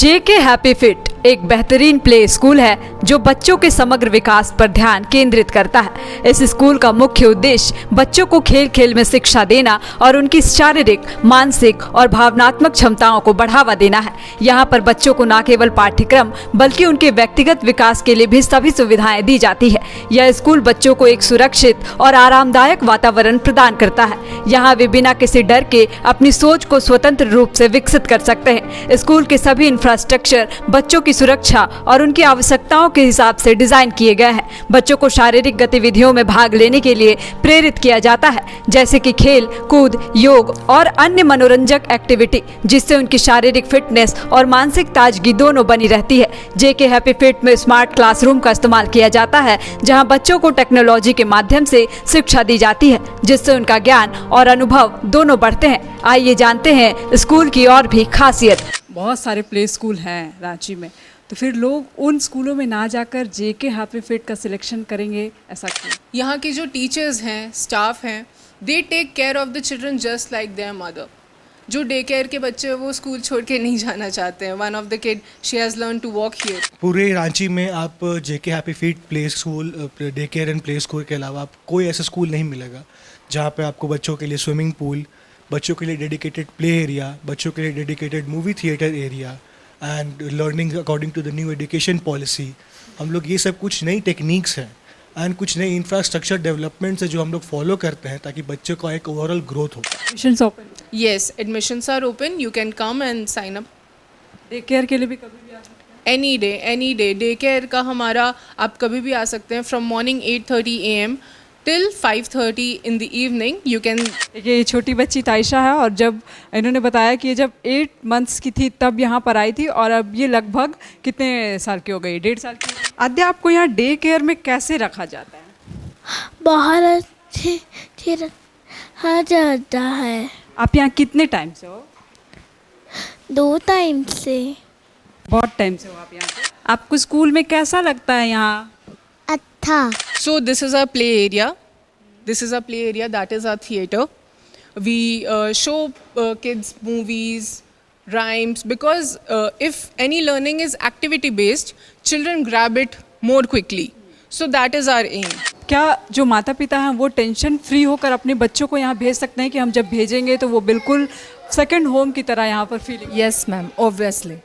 जेके happy fit एक बेहतरीन play school है जो बच्चों के समग्र विकास पर ध्यान केंद्रित करता है। इस स्कूल का मुख्य उद्देश्य बच्चों को खेल खेल में शिक्षा देना और उनकी शारीरिक, मानसिक और भावनात्मक क्षमताओं को बढ़ावा देना है। यहाँ पर बच्चों को न केवल पाठ्यक्रम बल्कि उनके व्यक्तिगत विकास के लिए भी सभी सुविधाएं दी जाती है। यह स्कूल बच्चों को एक सुरक्षित और आरामदायक वातावरण प्रदान करता है। यहाँ वे बिना किसी डर के अपनी सोच को स्वतंत्र रूप से विकसित कर सकते हैं। स्कूल के सभी इंफ्रास्ट्रक्चर बच्चों की सुरक्षा और उनकी आवश्यकताओं के हिसाब से डिजाइन किए गए हैं। बच्चों को शारीरिक गतिविधियों में भाग लेने के लिए प्रेरित किया जाता है, जैसे कि खेल कूद, योग और अन्य मनोरंजक एक्टिविटी, जिससे उनकी शारीरिक फिटनेस और मानसिक ताजगी दोनों बनी रहती है। जेके हैप्पी फिट में स्मार्ट क्लासरूम का इस्तेमाल किया जाता है, जहां बच्चों को टेक्नोलॉजी के माध्यम से शिक्षा दी जाती है, जिससे उनका ज्ञान और अनुभव दोनों बढ़ते हैं। आइए जानते हैं स्कूल की और भी खासियत। बहुत सारे प्ले स्कूल हैं रांची में, तो फिर लोग उन स्कूलों में ना जाकर जेके हैप्पी फिट का सिलेक्शन करेंगे, ऐसा क्यों? यहाँ के जो टीचर्स हैं, स्टाफ हैं, they take care of the children just like their mother. जो डे केयर के बच्चे हैं वो स्कूल छोड़ के नहीं जाना चाहते हैं। One of the kid she has learn to walk here. पूरे रांची में आप JK happy feet play school, day care and play school के अलावा आप कोई ऐसा स्कूल नहीं मिलेगा जहाँ पे आपको बच्चों के लिए स्विमिंग पूल, बच्चों के लिए डेडिकेटेड प्ले एरिया, बच्चों के लिए dedicated movie theatre area and learning according to the new education policy. हम लोग ये सब कुछ नई टेक्निक्स हैं एंड कुछ नई इंफ्रास्ट्रक्चर डेवलपमेंट्स है जो हम लोग फॉलो करते हैं ताकि बच्चों का एक ओवरऑल ग्रोथ हो। Admissions open, yes, admissions are open, you can come and sign up. Day care के लिए भी कभी भी आ सकते हैं? एनी डे डे केयर का हमारा आप कभी भी आ सकते हैं। From morning 8:30 AM till 5:30 in the evening you can. देखिए, ये छोटी बच्ची ताइशा है और जब इन्होंने बताया कि ये जब 8 मंथ्स की थी तब यहाँ पर आई थी और अब ये लगभग कितने साल की हो गई? 1.5 साल की। आद्या, आपको यहाँ डे केयर में कैसे रखा जाता है? बहुत अच्छे रखा जाता है। आप यहाँ कितने टाइम से हो? 2 टाइम से। बहुत टाइम से हो आप यहाँ पे। आपको स्कूल में कैसा लगता है यहाँ? अच्छा। So this is our play area. This is our play area. That is our theater. We show kids movies, rhymes, because if any learning is activity based, children grab it more quickly. So that is our aim. क्या जो माता पिता हैं वो tension free होकर अपने बच्चों को यहाँ भेज सकते हैं कि हम जब भेजेंगे तो वो बिल्कुल सेकंड होम की तरह यहाँ पर फीलिंग? यस मैम, ऑब्वियसली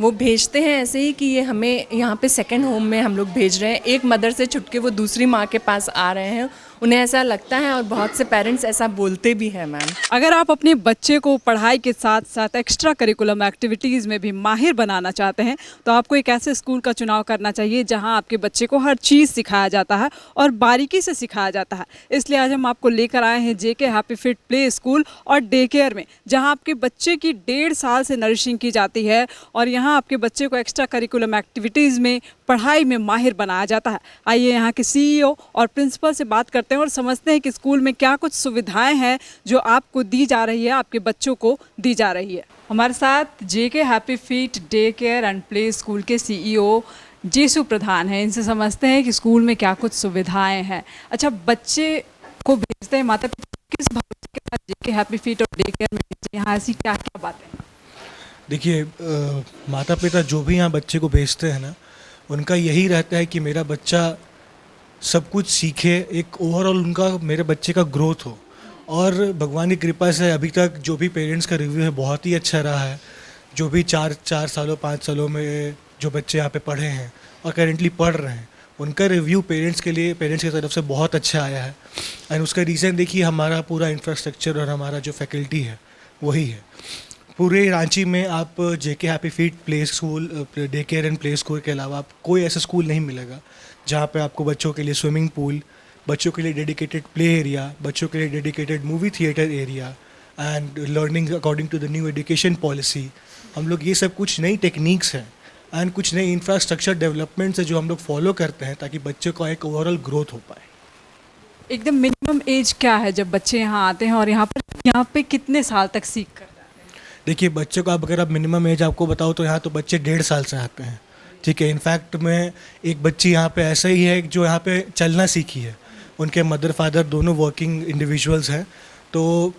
वो भेजते हैं ऐसे ही कि ये हमें यहाँ पे सेकंड होम में हम लोग भेज रहे हैं। एक मदर से छुट के वो दूसरी माँ के पास आ रहे हैं, उन्हें ऐसा लगता है और बहुत से पेरेंट्स ऐसा बोलते भी हैं मैम। अगर आप अपने बच्चे को पढ़ाई के साथ साथ एक्स्ट्रा करिकुलम एक्टिविटीज़ में भी माहिर बनाना चाहते हैं तो आपको एक ऐसे स्कूल का चुनाव करना चाहिए जहां आपके बच्चे को हर चीज़ सिखाया जाता है और बारीकी से सिखाया जाता है। इसलिए आज हम आपको लेकर आए हैं जेके हैप्पी फिट प्ले स्कूल और डे केयर में, जहाँ आपके बच्चे की 1.5 साल से नरिशिंग की जाती है और यहाँ आपके बच्चे को एक्स्ट्रा करिकुलम एक्टिविटीज़ में, पढ़ाई में माहिर बनाया जाता है। आइए यहाँ के CEO और प्रिंसिपल से बात करते हैं और समझते हैं कि स्कूल में क्या कुछ सुविधाएं हैं जो आपको दी जा रही है, आपके बच्चों को दी जा रही है। हमारे साथ JK happy feet day care and play school के CEO जेसु प्रधान हैं। इनसे समझते हैं कि स्कूल में क्या कुछ सुविधाएं हैं। अच्छा, बच्चे को भेजते हैं माता पिता किस भरोसे के साथ जेके हैप्पी फीट और डे केयर में भेजते हैं? यहाँ ऐसी क्या क्या बातें हैं? देखिए, माता पिता जो भी यहाँ बच्चे को भेजते हैं ना, उनका यही रहता है कि मेरा बच्चा सब कुछ सीखे, एक ओवरऑल उनका मेरे बच्चे का ग्रोथ हो। और भगवान की कृपा से अभी तक जो भी पेरेंट्स का रिव्यू है बहुत ही अच्छा रहा है। जो भी 4 सालों 5 सालों में जो बच्चे यहाँ पे पढ़े हैं और करेंटली पढ़ रहे हैं, उनका रिव्यू पेरेंट्स की तरफ से बहुत अच्छा आया है। एंड उसका रीज़न देखिए, हमारा पूरा इंफ्रास्ट्रक्चर और हमारा जो फैकल्टी है वही है। पूरे रांची में आप JK happy feet play school, day care and play school के अलावा आप कोई ऐसा स्कूल नहीं मिलेगा जहाँ पे आपको बच्चों के लिए स्विमिंग पूल, बच्चों के लिए डेडिकेटेड प्ले एरिया, बच्चों के लिए dedicated movie theatre area and learning according to the new education policy. हम लोग ये सब कुछ नई टेक्निक्स हैं एंड कुछ नई इंफ्रास्ट्रक्चर डेवलपमेंट्स है जो हम लोग फॉलो करते हैं ताकि बच्चों का एक ओवरऑल ग्रोथ हो पाए। एकदम मिनिमम एज क्या है जब बच्चे यहाँ आते हैं और यहाँ पे कितने साल तक सीख कर? देखिए, बच्चों का अगर आप मिनिमम एज आपको बताओ तो यहाँ तो बच्चे 1.5 साल से आते हैं, ठीक है। इनफैक्ट मैं एक बच्ची यहाँ पे ऐसा ही है जो यहाँ पे चलना सीखी है। उनके मदर फादर दोनों वर्किंग इंडिविजुअल्स हैं, तो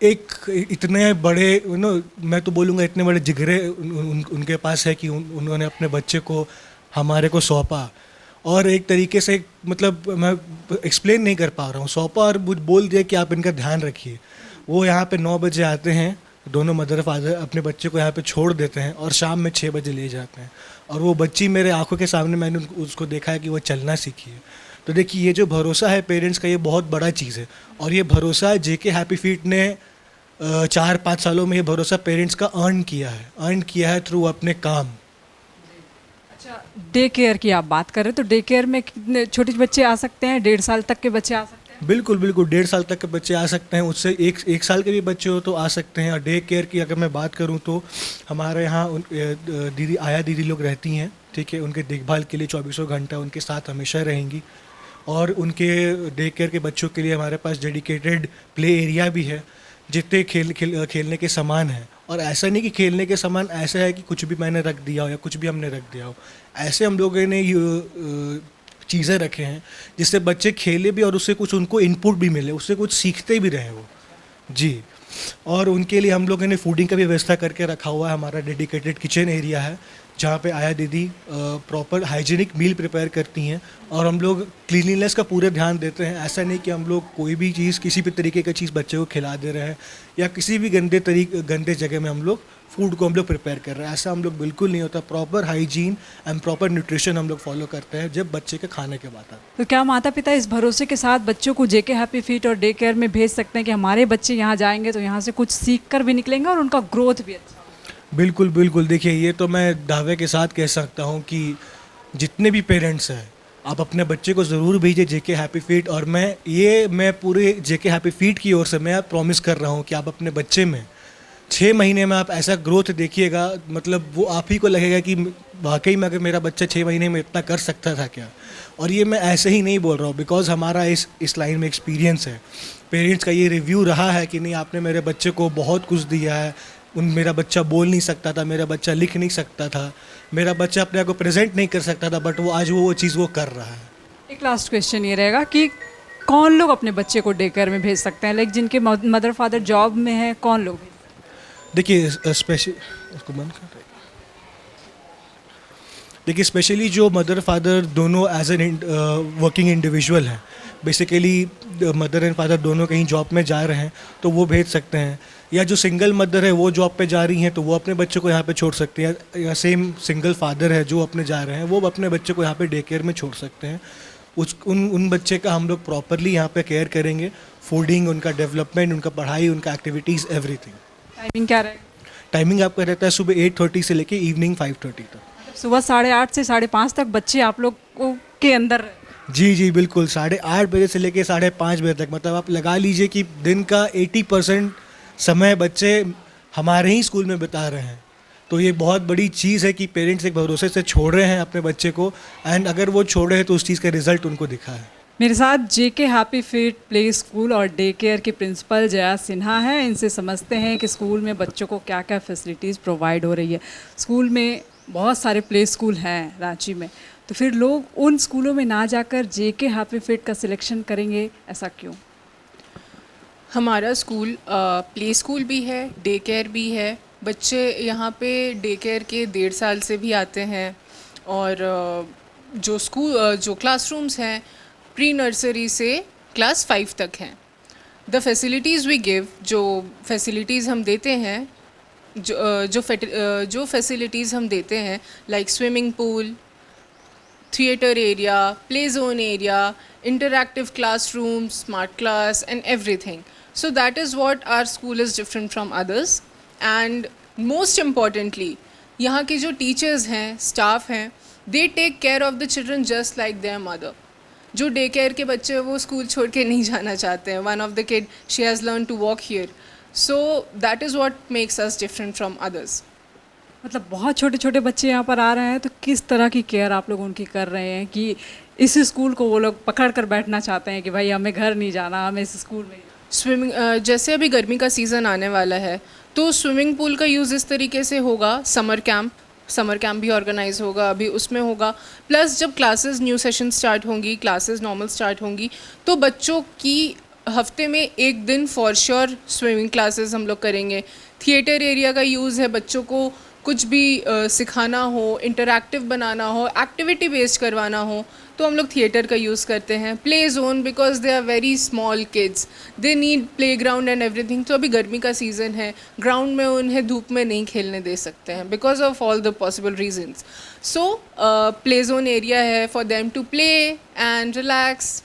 एक इतने बड़े मैं तो बोलूँगा इतने बड़े जिगरे उनके पास है कि उन्होंने अपने बच्चे को हमारे को सौंपा, और एक तरीके से मतलब मैं एक्सप्लेन नहीं कर पा रहा हूँ, सौंपा और बोल दिया कि आप इनका ध्यान रखिए। वो यहाँ पे 9 बजे आते हैं, दोनों मदर फादर अपने बच्चे को यहाँ पे छोड़ देते हैं और शाम में 6 बजे ले जाते हैं, और वो बच्ची मेरे आंखों के सामने मैंने उसको देखा है कि वो चलना सीखी है। तो देखिए ये जो भरोसा है पेरेंट्स का, ये बहुत बड़ा चीज़ है, और ये भरोसा जेके हैप्पी फीट ने 4-5 सालों में ये भरोसा पेरेंट्स का अर्न किया है थ्रू अपने काम। अच्छा, डे केयर की आप बात कर रहे हो, तो डे केयर में कितने छोटे बच्चे आ सकते हैं? 1.5 साल तक के बच्चे आ सकते हैं? बिल्कुल 1.5 साल तक के बच्चे आ सकते हैं, उससे एक साल के भी बच्चे हो तो आ सकते हैं। और डे केयर की अगर मैं बात करूं तो हमारे यहाँ दीदी लोग रहती हैं, ठीक है, उनके देखभाल के लिए 24 घंटा उनके साथ हमेशा रहेंगी, और उनके डे केयर के बच्चों के लिए हमारे पास डेडिकेटेड प्ले एरिया भी है, जितने खेलने के सामान हैं। और ऐसा नहीं कि खेलने के सामान ऐसा है कि कुछ भी मैंने रख दिया हो या कुछ भी हमने रख दिया हो, ऐसे हम लोगों ने चीज़ें रखे हैं जिससे बच्चे खेले भी और उससे कुछ उनको इनपुट भी मिले, उससे कुछ सीखते भी रहे वो जी। और उनके लिए हम लोगों ने फूडिंग का भी व्यवस्था करके रखा हुआ है। हमारा डेडिकेटेड किचन एरिया है जहाँ पे आया दीदी प्रॉपर हाइजीनिक मील प्रिपेयर करती हैं, और हम लोग क्लीनलीनेस का पूरे ध्यान देते हैं। ऐसा नहीं कि हम लोग कोई भी चीज़ किसी भी तरीके का चीज़ बच्चे को खिला दे रहे हैं या किसी भी गंदे जगह में हम लोग फूड को हम लोग प्रिपेयर कर रहे हैं, ऐसा हम लोग बिल्कुल नहीं होता। Proper hygiene and proper nutrition हम लोग फॉलो करते हैं जब बच्चे के खाने के बाद आता है। तो क्या माता पिता इस भरोसे के साथ बच्चों को जेके हैप्पी फीट और डे केयर में भेज सकते हैं कि हमारे बच्चे यहाँ जाएंगे तो यहाँ से कुछ सीख कर भी निकलेंगे और उनका ग्रोथ भी अच्छा? बिल्कुल बिल्कुल, देखिए ये तो मैं दावे के साथ कह सकता हूँ कि जितने भी पेरेंट्स हैं आप अपने बच्चे को ज़रूर भेजिए जेके हैप्पी फीट। और मैं पूरे जेके हैप्पी फीट की ओर से मैं प्रॉमिस कर रहा हूँ कि आप अपने बच्चे में 6 महीने में आप ऐसा ग्रोथ देखिएगा, मतलब वो आप ही को लगेगा कि वाकई में अगर मेरा बच्चा 6 महीने में इतना कर सकता था क्या। और ये मैं ऐसे ही नहीं बोल रहा हूँ, बिकॉज हमारा इस लाइन में एक्सपीरियंस है। पेरेंट्स का ये रिव्यू रहा है कि नहीं आपने मेरे बच्चे को बहुत कुछ दिया है, मेरा बच्चा बोल नहीं सकता था, मेरा बच्चा लिख नहीं सकता था, मेरा बच्चा अपने आप को प्रेजेंट नहीं कर सकता था, बट वो आज वो चीज़ वो कर रहा है। एक लास्ट क्वेश्चन ये रहेगा कि कौन लोग अपने बच्चे को डे केयर में भेज सकते हैं? लाइक जिनके मदर फादर जॉब में है, कौन लोग? देखिए इसको बंद कर रहे हैं। देखिए स्पेशली जो मदर फादर दोनों एज एन वर्किंग इंडिविजुअल हैं, बेसिकली मदर एंड फादर दोनों कहीं जॉब में जा रहे हैं तो वो भेज सकते हैं, या जो सिंगल मदर है वो जॉब पे जा रही हैं तो वो अपने बच्चे को यहाँ पे छोड़ सकती हैं, या सेम सिंगल फादर है जो अपने जा रहे हैं वो अपने बच्चे को यहाँ पे डे केयर में छोड़ सकते हैं। उन बच्चे का हम लोग प्रॉपरली यहाँ पे केयर करेंगे, फूडिंग, उनका डेवलपमेंट, उनका पढ़ाई, उनका एक्टिविटीज़, एवरीथिंग। टाइमिंग क्या रहेगा? टाइमिंग आपका रहता है सुबह 8:30 से लेके इवनिंग 5:30 तक। सुबह 8:30 से 5:30 तक बच्चे आप लोग के अंदर? जी बिल्कुल, 8:30 बजे से लेके 5:30 बजे तक, मतलब आप लगा लीजिए कि दिन का 80% समय बच्चे हमारे ही स्कूल में बिता रहे हैं। तो ये बहुत बड़ी चीज़ है कि पेरेंट्स एक भरोसे से छोड़ रहे हैं अपने बच्चे को, एंड अगर वो छोड़ रहे हैं तो उस चीज़ का रिजल्ट उनको दिखा है। मेरे साथ JK happy feet play school और डे केयर की प्रिंसिपल जया सिन्हा है। इनसे समझते हैं कि स्कूल में बच्चों को क्या क्या फैसिलिटीज़ प्रोवाइड हो रही है। स्कूल में बहुत सारे प्ले स्कूल हैं रांची में, तो फिर लोग उन स्कूलों में ना जाकर जेके हैप्पी फीट का सिलेक्शन करेंगे, ऐसा क्यों? हमारा स्कूल प्ले स्कूल भी है, डे केयर भी है। बच्चे यहाँ पे डे केयर के 1.5 साल से भी आते हैं, और जो क्लासरूम्स हैं प्री नर्सरी से क्लास 5 तक हैं। द फैसिलिटीज़ वी गिव, जो फैसिलिटीज़ हम देते हैं, जो फैसिलिटीज़ हम देते हैं, like swimming pool, theatre area, play zone area, interactive classrooms, smart class and everything. So that is what our school is different from others. And most importantly, यहाँ के जो teachers हैं, staff हैं, they take care of the children just like their mother. जो day care के बच्चे हैं वो स्कूल छोड़ के नहीं जाना चाहते हैं. One of the kid, she has learned to walk here. So that is what makes us different from others. मतलब बहुत छोटे छोटे बच्चे यहाँ पर आ रहे हैं, तो किस तरह की केयर आप लोग उनकी कर रहे हैं कि इस स्कूल को वो लोग पकड़ कर बैठना चाहते हैं कि भाई हमें घर नहीं जाना, हमें इस स्कूल में? स्विमिंग, जैसे अभी गर्मी का सीज़न आने वाला है तो स्विमिंग पूल का यूज़ इस तरीके से होगा, समर कैंप भी ऑर्गेनाइज होगा, अभी उसमें होगा। प्लस जब क्लासेस न्यू सेशन स्टार्ट होंगी, क्लासेस नॉर्मल स्टार्ट होंगी, तो बच्चों की हफ्ते में एक दिन फॉर श्योर स्विमिंग क्लासेस हम लोग करेंगे। थिएटर एरिया का यूज़ है, बच्चों को कुछ भी सिखाना हो, इंटरैक्टिव बनाना हो, एक्टिविटी बेस्ड करवाना हो तो हम लोग थिएटर का यूज़ करते हैं। Play zone, because they are very small kids, they need playground and everything. तो अभी गर्मी का सीज़न है, ग्राउंड में उन्हें धूप में नहीं खेलने दे सकते हैं because of all the possible reasons. So play zone area है for them to play and relax.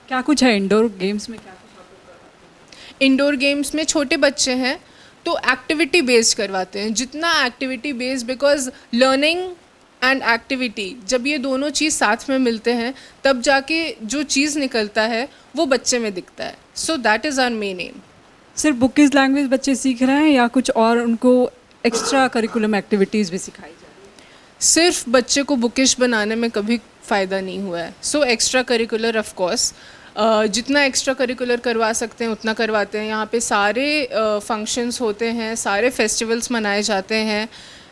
क्या कुछ है इंडोर गेम्स में? क्या कुछ? इंडोर गेम्स में छोटे बच्चे हैं तो एक्टिविटी बेस्ड करवाते हैं, जितना activity based, because learning and activity जब ये दोनों चीज़ साथ में मिलते हैं तब जाके जो चीज़ निकलता है वो बच्चे में दिखता है। So that is our main aim. सिर्फ बुकिश लैंग्वेज बच्चे सीख रहे हैं या कुछ और उनको एक्स्ट्रा करिकुलम एक्टिविटीज़ भी सिखाई जा रही है? सिर्फ बच्चे को बुकिश बनाने में कभी फ़ायदा नहीं हुआ है। So extra curricular of course जितना एक्स्ट्रा करिकुलर करवा सकते हैं उतना करवाते हैं। यहाँ पे सारे फंक्शंस होते हैं, सारे फेस्टिवल्स मनाए जाते हैं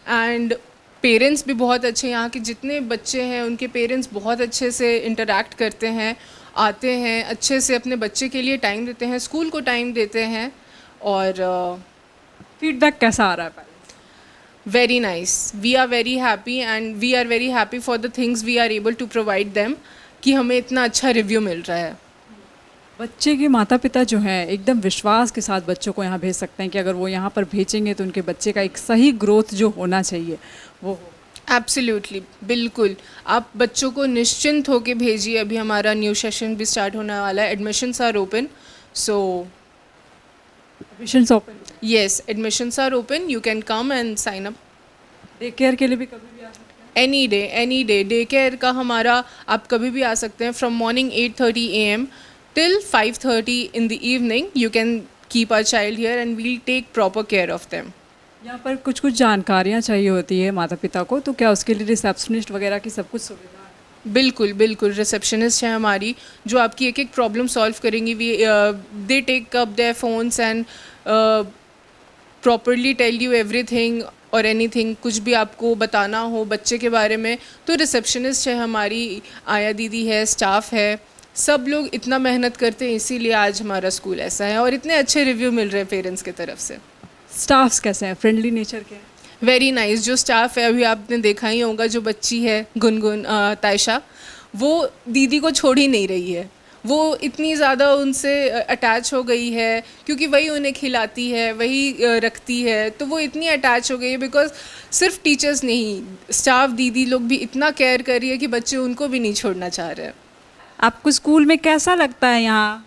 एंड पेरेंट्स भी बहुत अच्छे, यहाँ के जितने बच्चे हैं उनके पेरेंट्स बहुत अच्छे से इंटरैक्ट करते हैं, आते हैं, अच्छे से अपने बच्चे के लिए टाइम देते हैं, स्कूल को टाइम देते हैं। और फीडबैक कैसा आ रहा है? very nice, we are very happy and we are very happy for the things we are able to provide them कि हमें इतना अच्छा रिव्यू मिल रहा है। बच्चे के माता पिता जो हैं एकदम विश्वास के साथ बच्चों को यहाँ भेज सकते हैं कि अगर वो यहाँ पर भेजेंगे तो उनके बच्चे का एक सही ग्रोथ जो होना चाहिए वो हो। एब्सोल्युटली, बिल्कुल। आप बच्चों को निश्चिंत होके भेजिए। अभी हमारा न्यू सेशन भी स्टार्ट होने वाला है। Admissions are open, so admissions open? Yes, admissions are open, you can come and sign up. Day care के लिए भी कभी भी आ सकते हैं? एनी डे डे केयर का हमारा आप कभी भी आ सकते हैं। From morning 8:30 AM till 5:30 in the evening you can keep our child here and we'll take proper care of them. यहाँ पर कुछ जानकारियाँ चाहिए होती है माता पिता को, तो क्या उसके लिए रिसेप्शनिस्ट वगैरह की सब कुछ सुविधा है? बिल्कुल बिल्कुल, रिसेप्शनिस्ट है हमारी जो आपकी एक एक प्रॉब्लम सॉल्व करेंगी। We they take up their phones and properly tell you everything और एनीथिंग। कुछ भी आपको बताना हो बच्चे के बारे में तो रिसेप्शनिस्ट है हमारी, आया दीदी है, स्टाफ है, सब लोग इतना मेहनत करते हैं, इसीलिए आज हमारा स्कूल ऐसा है और इतने अच्छे रिव्यू मिल रहे हैं पेरेंट्स की तरफ से। स्टाफ्स कैसे हैं? फ्रेंडली नेचर के हैं? Very nice. जो स्टाफ है अभी आपने देखा ही होगा, जो बच्ची है गुनगुन तायशा, वो दीदी को छोड़ ही नहीं रही है। वो इतनी ज़्यादा उनसे अटैच हो गई है क्योंकि वही उन्हें खिलाती है, वही रखती है, तो वो इतनी अटैच हो गई है। बिकॉज सिर्फ टीचर्स नहीं, स्टाफ दीदी लोग भी इतना केयर कर रही है कि बच्चे उनको भी नहीं छोड़ना चाह रहे हैं। आपको स्कूल में कैसा लगता है यहाँ?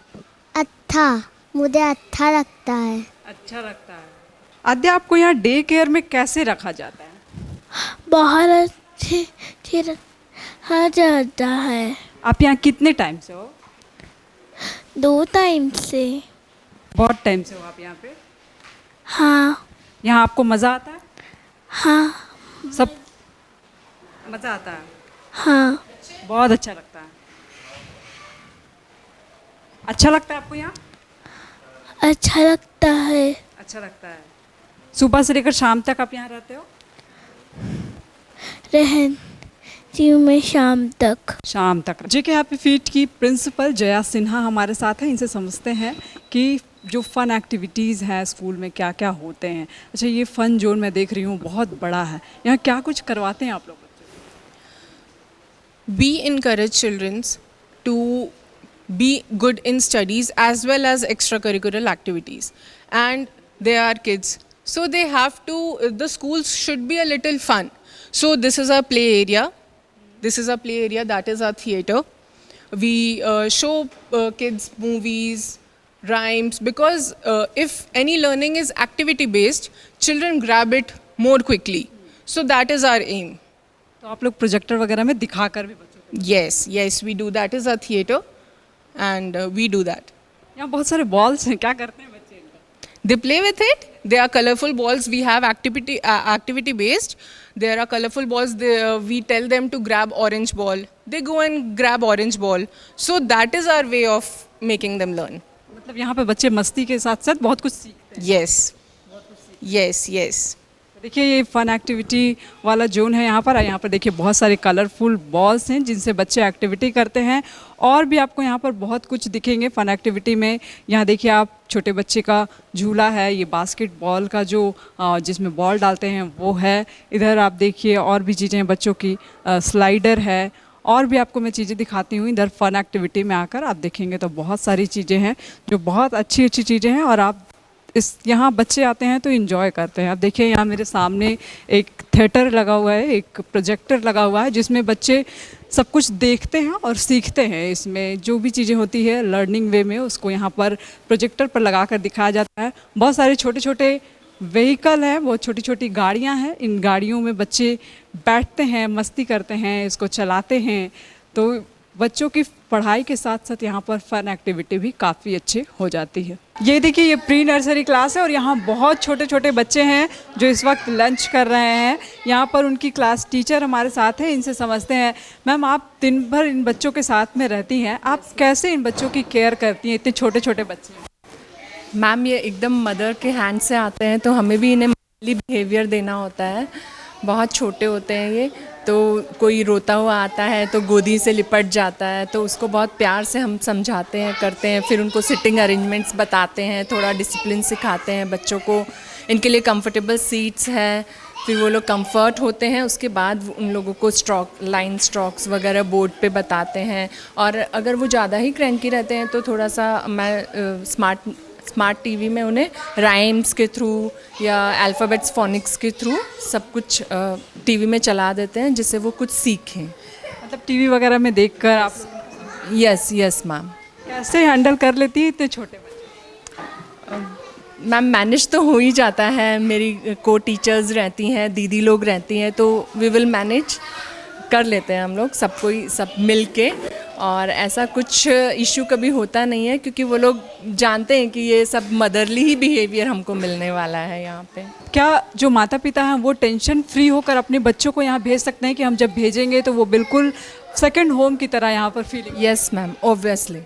अच्छा, मुझे अच्छा लगता है। अच्छा लगता है। आद्या, आपको यहाँ डे केयर में कैसे रखा जाता है? बहुत अच्छे रखा जाता है। आप यहाँ कितने टाइम से हो? 2 टाइम से। बहुत टाइम से हो आप यहाँ पे? हाँ। यहाँ आपको मज़ा आता है? हाँ। सब मज़ा आता है? हाँ। बहुत अच्छा लगता है। अच्छा लगता है आपको यहाँ? अच्छा लगता है। अच्छा लगता है। सुबह से लेकर शाम तक आप यहाँ रहते हो? रहती हूँ मैं शाम तक। शाम तक। जेके हैप्पी फीट की प्रिंसिपल जया सिन्हा हमारे साथ हैं। इनसे समझते हैं कि जो फ़न एक्टिविटीज़ हैं स्कूल में क्या क्या होते हैं। अच्छा, ये फ़न जोन मैं देख रही हूँ बहुत बड़ा है, यहाँ क्या कुछ करवाते हैं आप लोग? We encourage children to be good in studies as well as extracurricular activities, and they are kids, so they have to, the schools should be a little fun. So this is our play area, that is our theater. We show kids movies, rhymes, because if any learning is activity based, children grab it more quickly. So that is our aim. तो आप लोग projector वगैरह में दिखाकर भी बच्चों को? Yes, we do. That is our theater, and we do that. यहाँ बहुत सारे बॉल्स हैं, क्या करते हैं बच्चे इनका? They play with it. They are colorful balls. We have activity based. There are colorful balls. We tell them to grab orange ball. They go and grab orange ball. So that is our way of making them learn. मतलब यहाँ पे बच्चे मस्ती के साथ साथ बहुत कुछ सीखते हैं। Yes. देखिए ये फन एक्टिविटी वाला जोन है यहाँ पर देखिए बहुत सारे कलरफुल बॉल्स हैं जिनसे बच्चे एक्टिविटी करते हैं और भी आपको यहाँ पर बहुत कुछ दिखेंगे फन एक्टिविटी में। यहाँ देखिए आप छोटे बच्चे का झूला है, ये बास्केटबॉल का जो जिसमें बॉल डालते हैं वो है। इधर आप देखिए और भी चीज़ें हैं बच्चों की, स्लाइडर है और भी आपको मैं चीज़ें दिखाती हूँ। इधर फन एक्टिविटी में आकर आप देखेंगे तो बहुत सारी चीज़ें हैं जो बहुत अच्छी अच्छी चीज़ें हैं और आप यहाँ बच्चे आते हैं तो इन्जॉय करते हैं। आप देखिए यहाँ मेरे सामने एक थिएटर लगा हुआ है, एक प्रोजेक्टर लगा हुआ है जिसमें बच्चे सब कुछ देखते हैं और सीखते हैं। इसमें जो भी चीज़ें होती है लर्निंग वे में उसको यहाँ पर प्रोजेक्टर पर लगा कर दिखाया जाता है। बहुत सारे छोटे छोटे व्हीकल हैं, बहुत छोटी छोटी गाड़ियाँ हैं। इन गाड़ियों में बच्चे बैठते हैं, मस्ती करते हैं, इसको चलाते हैं। तो बच्चों की पढ़ाई के साथ साथ यहाँ पर फन एक्टिविटी भी काफ़ी अच्छी हो जाती है। ये देखिए ये प्री नर्सरी क्लास है और यहाँ बहुत छोटे छोटे बच्चे हैं जो इस वक्त लंच कर रहे हैं। यहाँ पर उनकी क्लास टीचर हमारे साथ हैं, इनसे समझते हैं। मैम आप दिन भर इन बच्चों के साथ में रहती हैं, आप कैसे इन बच्चों की केयर करती हैं, इतने छोटे छोटे बच्चे हैं? मैम ये एकदम मदर के हैंड से आते हैं तो हमें भी इन्हें मदरली बिहेवियर देना होता है। बहुत छोटे होते हैं ये, तो कोई रोता हुआ आता है तो गोदी से लिपट जाता है तो उसको बहुत प्यार से हम समझाते हैं, करते हैं। फिर उनको सिटिंग अरेंजमेंट्स बताते हैं, थोड़ा डिसिप्लिन सिखाते हैं बच्चों को। इनके लिए कंफर्टेबल सीट्स है, फिर वो लोग कंफर्ट होते हैं। उसके बाद उन लोगों को लाइन स्ट्रोक्स वगैरह बोर्ड पे बताते हैं। और अगर वो ज़्यादा ही क्रैंकी रहते हैं तो थोड़ा सा मैं स्मार्ट टीवी में उन्हें राइम्स के थ्रू या अल्फ़ाबेट्स फोनिक्स के थ्रू सब कुछ टीवी में चला देते हैं जिससे वो कुछ सीखें। मतलब टीवी वगैरह में देखकर आप यस मैम। कैसे हैंडल कर लेती है इतने छोटे बच्चे? मैम मैनेज तो हो ही जाता है, मेरी को टीचर्स रहती हैं, दीदी लोग रहती हैं, तो वी विल मैनेज कर लेते हैं हम लोग सब मिल के। और ऐसा कुछ इशू कभी होता नहीं है क्योंकि वो लोग जानते हैं कि ये सब मदरली ही बिहेवियर हमको मिलने वाला है यहाँ पे। क्या जो माता पिता हैं वो टेंशन फ्री होकर अपने बच्चों को यहाँ भेज सकते हैं कि हम जब भेजेंगे तो वो बिल्कुल सेकंड होम की तरह यहाँ पर फीलिंग? यस मैम, ऑब्वियसली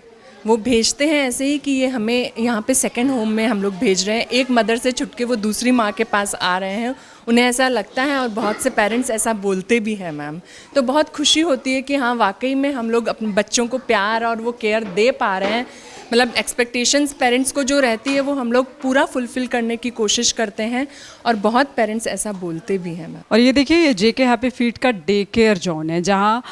वो भेजते हैं ऐसे ही कि ये हमें यहाँ पे सेकंड होम में हम लोग भेज रहे हैं। एक मदर से छुट के वो दूसरी माँ के पास आ रहे हैं, उन्हें ऐसा लगता है और बहुत से पेरेंट्स ऐसा बोलते भी हैं मैम। तो बहुत खुशी होती है कि हाँ वाकई में हम लोग अपने बच्चों को प्यार और वो केयर दे पा रहे हैं। मतलब एक्सपेक्टेशंस पेरेंट्स को जो रहती है वो हम लोग पूरा फुलफ़िल करने की कोशिश करते हैं और बहुत पेरेंट्स ऐसा बोलते भी हैं मैम। और ये देखिए ये JK हैप्पी फीट का डे केयर जोन है जहाँ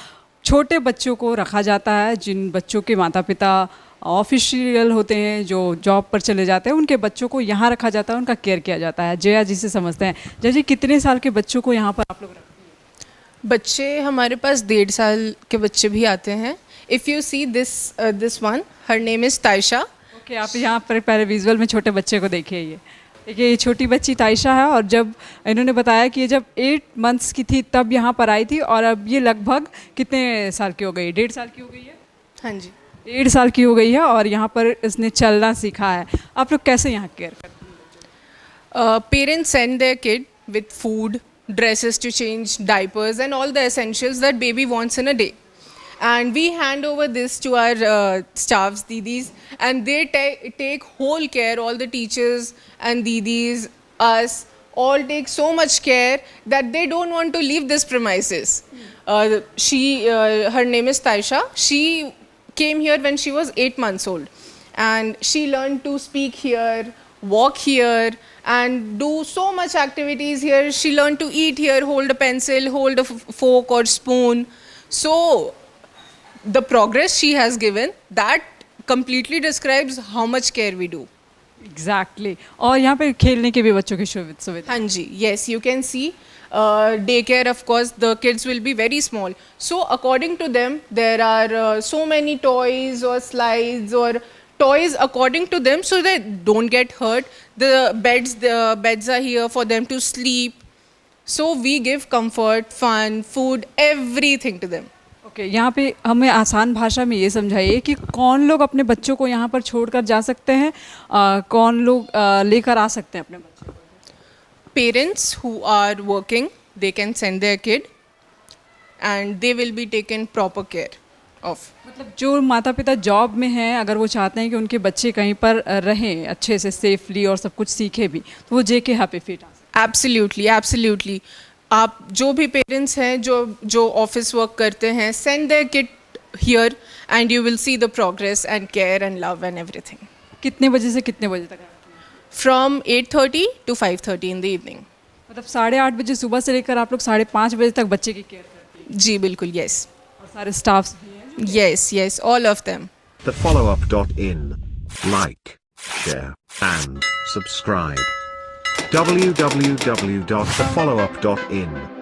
छोटे बच्चों को रखा जाता है। जिन बच्चों के माता पिता ऑफिशियल होते हैं, जो जॉब पर चले जाते हैं, उनके बच्चों को यहाँ रखा जाता है, उनका केयर किया जाता है। जया जी से समझते हैं, जया जी कितने साल के बच्चों को यहाँ पर आप लोग रखते हैं? बच्चे हमारे पास 1.5 साल के बच्चे भी आते हैं। If you see this one, her name is Taisha. Okay, आप यहाँ पर पहले विजुअल में छोटे बच्चे को देखिए। ये देखिए ये छोटी बच्ची तायशा है और जब इन्होंने बताया कि ये जब 8 मंथ्स की थी तब यहाँ पर आई थी और अब ये लगभग कितने साल की हो गई? 1.5 साल की हो गई है। हाँ जी, 1.5 साल की हो गई है और यहाँ पर इसने चलना सीखा है। आप लोग कैसे यहाँ केयर करते हैं? Parents send their kid with food, dresses to change, diapers and all the essentials that baby wants in a day. And we hand over this to our staffs, didis, and they take whole care. All the teachers and didis, us, all take so much care that they don't want to leave this premises. Her name is Taisha. She came here when she was 8 months old, and she learned to speak here, walk here, and do so much activities here. She learned to eat here, hold a pencil, hold a fork or spoon. So the progress she has given, that completely describes how much care we do. Exactly. और यहाँ पे खेलने के भी बच्चों की सुविधा। हाँ जी, yes, you can see daycare, of course, the kids will be very small. So according to them, there are so many toys or slides or toys according to them so they don't get hurt. The beds are here for them to sleep. So we give comfort, fun, food, everything to them. Okay, यहाँ पे हमें आसान भाषा में ये समझाइए कि कौन लोग अपने बच्चों को यहाँ पर छोड़कर जा सकते हैं, कौन लोग लेकर आ सकते हैं अपने बच्चों को? Parents who are working, they can send their kid and they will be taken proper care of. मतलब जो माता पिता जॉब में हैं, अगर वो चाहते हैं कि उनके बच्चे कहीं पर रहें अच्छे से सेफली और सब कुछ सीखे भी, तो वो JK हैप्पी फीट आ सकते हैं। Absolutely absolutely. आप जो भी पेरेंट्स हैं जो ऑफिस वर्क करते हैं, send their kid here and you will see the progress and care and love and everything. कितने बजे से कितने बजे तक है? From 8:30 to 5:30 in the evening. मतलब 8:30 बजे सुबह से लेकर आप लोग 5:30 बजे तक बच्चे की केयर करते हैं जी बिल्कुल, यस और सारे स्टाफ्स भी हैं? Yes yes, all of them. thefollowup.in. Like, share, and subscribe. www.thefollowup.in